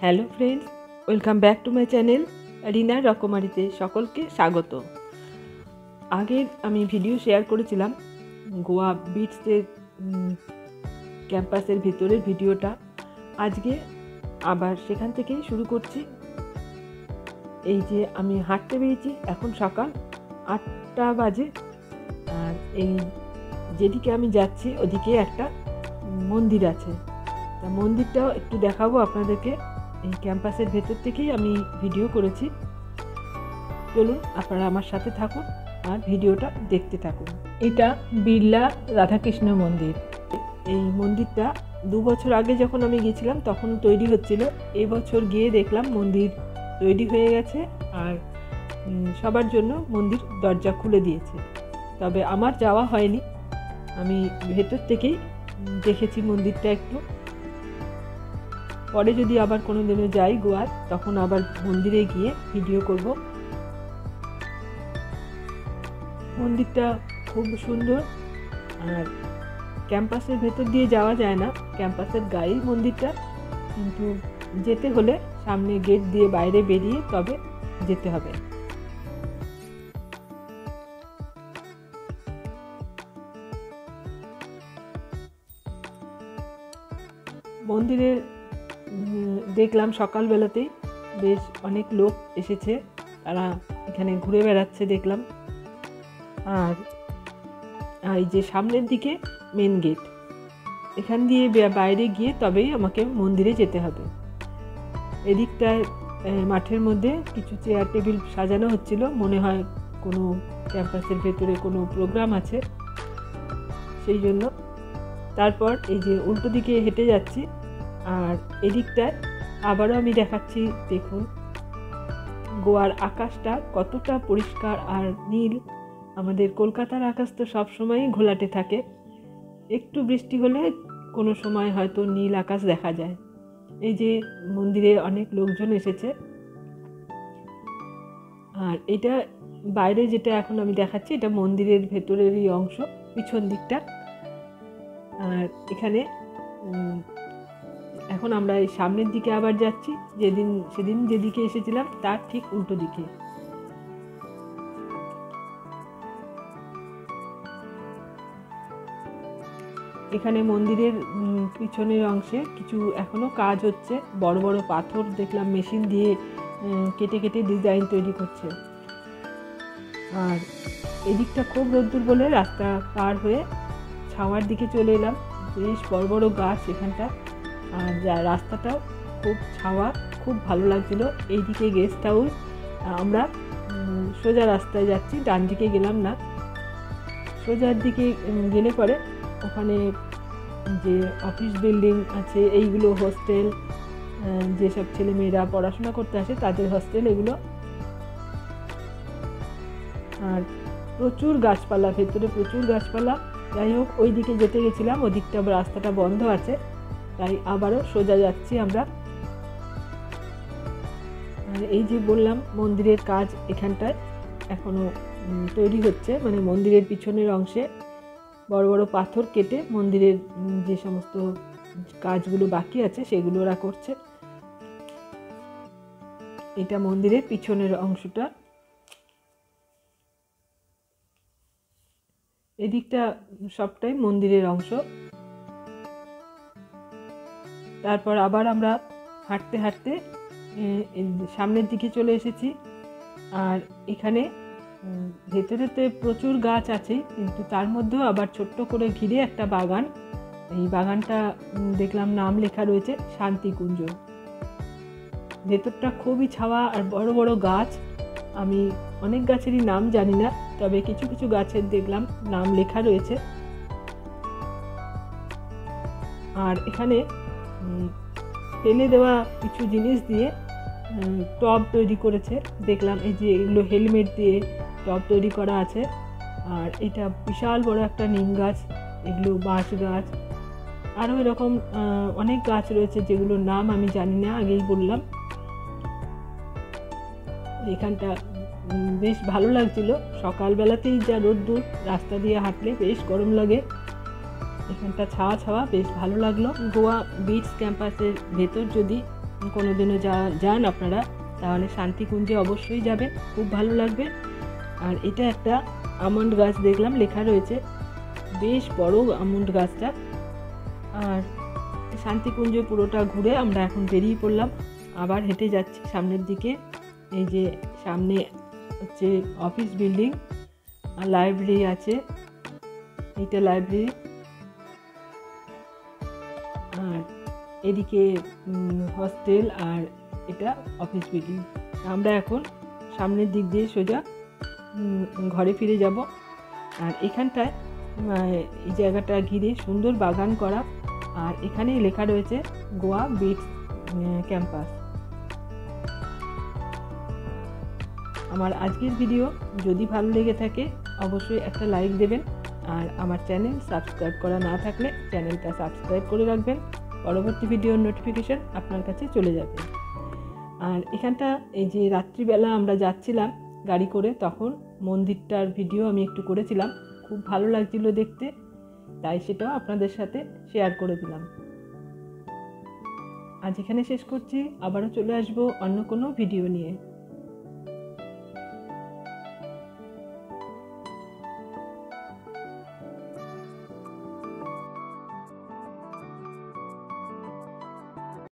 Hello friends, welcome back to my channel রিনার রকমারিতে সকলকে স্বাগত। আগে আমি ভিডিও শেয়ার করেছিলাম গোয়া বিচের ক্যাম্পাসের ভিতরের ভিডিওটা। আজকে আবার সেখান থেকেই শুরু করছি। এই যে আমি হাঁটতে বেরিয়েছি, এখন সকাল 8টা বাজে। আর এই যেদিকে আমি যাচ্ছি ওদিকে একটা মন্দির আছে, তা মন্দিরটাও একটু দেখাবো আপনাদেরকে। এই ক্যাম্পাসের ভেতর থেকেই আমি ভিডিও করেছি। চলুন আপনারা আমার সাথে থাকুন আর ভিডিওটা দেখতে থাকুন। এটা বিড়লা রাধাকৃষ্ণ মন্দির। এই মন্দিরটা 2 বছর আগে যখন আমি গিয়েছিলাম তখন তৈরি হচ্ছিল। এই বছর গিয়ে দেখলাম মন্দির তৈরি হয়ে গেছে আর সবার জন্য মন্দির দরজা খুলে দিয়েছে। তবে আমার যাওয়া হয়নি, আমি ভেতর থেকেই দেখেছি মন্দিরটা একটু। পরে যদি আবার কোনো দিনও যাই গোয়ার, তখন আবার মন্দিরে গিয়ে ভিডিও করব। মন্দিরটা খুব সুন্দর। আর ক্যাম্পাসের ভেতর দিয়ে যাওয়া যায় না, ক্যাম্পাসের গায়েই মন্দিরটা, কিন্তু যেতে হলে সামনে গেট দিয়ে বাইরে বেরিয়ে তবে যেতে হবে। মন্দিরের দেখলাম সকালবেলাতেই বেশ অনেক লোক এসেছে, তারা এখানে ঘুরে বেড়াচ্ছে দেখলাম। আর এই যে সামনের দিকে মেন গেট, এখান দিয়ে বাইরে গিয়ে তবেই আমাকে মন্দিরে যেতে হবে। এদিকটায় মাঠের মধ্যে কিছু চেয়ার টেবিল সাজানো হচ্ছিল, মনে হয় কোনো ক্যাম্পাসের ভেতরে কোনো প্রোগ্রাম আছে সেই জন্য। তারপর এই যে উল্টো দিকে হেঁটে যাচ্ছি, আর এদিকটায় আবারও আমি দেখাচ্ছি, দেখুন গোয়ার আকাশটা কতটা পরিষ্কার আর নীল। আমাদের কলকাতার আকাশ তো সবসময়ই ঘোলাটে থাকে, একটু বৃষ্টি হলে কোনো সময় হয়তো নীল আকাশ দেখা যায়। এই যে মন্দিরে অনেক লোকজন এসেছে। আর এটা বাইরে যেটা এখন আমি দেখাচ্ছি, এটা মন্দিরের ভেতরেরই অংশ, পিছন দিকটা। আর এখানে এখন আমরা এই সামনের দিকে আবার যাচ্ছি, সেদিন যেদিকে এসেছিলাম তার ঠিক উল্টো দিকে। এখানে মন্দিরের পিছনের অংশে কিছু এখনো কাজ হচ্ছে, বড় বড় পাথর দেখলাম মেশিন দিয়ে কেটে কেটে ডিজাইন তৈরি করছে। আর এদিকটা খুব রোদ্দুর বলে রাস্তা পার হয়ে ছাওয়ার দিকে চলে এলাম। বেশ বড় বড় গাছ এখানটা, আর যা রাস্তাটাও খুব ছাওয়া, খুব ভালো লাগছিল। এইদিকে গেস্ট হাউস, আমরা সোজা রাস্তায় যাচ্ছি, ডান দিকে গেলাম না, সোজার দিকে গেলে পরে ওখানে যে অফিস বিল্ডিং আছে, এইগুলো হোস্টেল, যেসব ছেলেমেয়েরা পড়াশোনা করতে আসে তাদের হোস্টেল এগুলো। আর প্রচুর গাছপালা, ভেতরে প্রচুর গাছপালা। যাই হোক, ওই দিকে যেতে গেছিলাম, ওদিকটা রাস্তাটা বন্ধ আছে, তাই আবারও সোজা যাচ্ছি আমরা। আর এই যে বললাম মন্দিরের কাজ এখানটায় এখনো তৈরি হচ্ছে, মানে মন্দিরের পিছনের অংশে বড় বড় পাথর কেটে মন্দিরের যে সমস্ত কাজগুলো বাকি আছে সেগুলো ওরা করছে। এটা মন্দিরের পিছনের অংশটা। এদিকটা সবটাই মন্দিরের অংশ। তারপর আবার আমরা হাঁটতে হাঁটতে সামনের দিকে চলে এসেছি। আর এখানে ভেতরেতে প্রচুর গাছ আছে, কিন্তু তার মধ্যেও আবার ছোট্ট করে ঘিরে একটা বাগান। এই বাগানটা দেখলাম নাম লেখা রয়েছে শান্তিকুঞ্জ। ভেতরটা খুবই ছাওয়া আর বড় বড় গাছ। আমি অনেক গাছেরই নাম জানি না, তবে কিছু কিছু গাছের দেখলাম নাম লেখা রয়েছে। আর এখানে ফেলে দেওয়া কিছু জিনিস দিয়ে টব তৈরি করেছে দেখলাম। এই যে এগুলো হেলমেট দিয়ে টব তৈরি করা আছে। আর এটা বিশাল বড় একটা নিম গাছ, এগুলো বাঁশ গাছ, আরও এরকম অনেক গাছ রয়েছে যেগুলোর নাম আমি জানি না, আগেই বললাম। এখানটা বেশ ভালো লাগছিল, সকালবেলাতেই যা রোদ্দুর, রাস্তা দিয়ে হাঁটলে বেশ গরম লাগে। এখানটা ছাওয়া ছাওয়া, বেশ ভালো লাগলো। গোয়া বিচ ক্যাম্পাসের ভেতর যদি কোনোদিনও যান আপনারা তাহলে শান্তিকুঞ্জে অবশ্যই যাবেন, খুব ভালো লাগবে। আর এটা একটা আমন্ড গাছ দেখলাম, লেখা রয়েছে, বেশ বড় আমন্ড গাছটা। আর শান্তিকুঞ্জ পুরোটা ঘুরে আমরা এখন বেরিয়ে পড়লাম, আবার হেঁটে যাচ্ছি সামনের দিকে। এই যে সামনে হচ্ছে অফিস বিল্ডিং আর লাইব্রেরি আছে, এইটা লাইব্রেরি। আর এদিকে হস্টেল আর এটা অফিস বিল্ডিং। আমরা এখন সামনের দিক দিয়ে সোজা ঘরে ফিরে যাব। আর এখানটায় এই জায়গাটা ঘিরে সুন্দর বাগান করা, আর এখানেই লেখা রয়েছে গোয়া বিটস ক্যাম্পাস। আমার আজকের ভিডিও যদি ভালো লেগে থাকে অবশ্যই একটা লাইক দেবেন, আর আমার চ্যানেল সাবস্ক্রাইব করা না থাকলে চ্যানেলটা সাবস্ক্রাইব করে রাখবেন, পরবর্তী ভিডিওর নোটিফিকেশান আপনার কাছে চলে যাবে। আর এখানটা এই যে রাত্রিবেলা আমরা যাচ্ছিলাম গাড়ি করে, তখন মন্দিরটার ভিডিও আমি একটু করেছিলাম, খুব ভালো লাগছিল দেখতে, তাই সেটাও আপনাদের সাথে শেয়ার করে দিলাম। আজ এখানে শেষ করছি, আবারও চলে আসবো অন্য কোনো ভিডিও নিয়ে।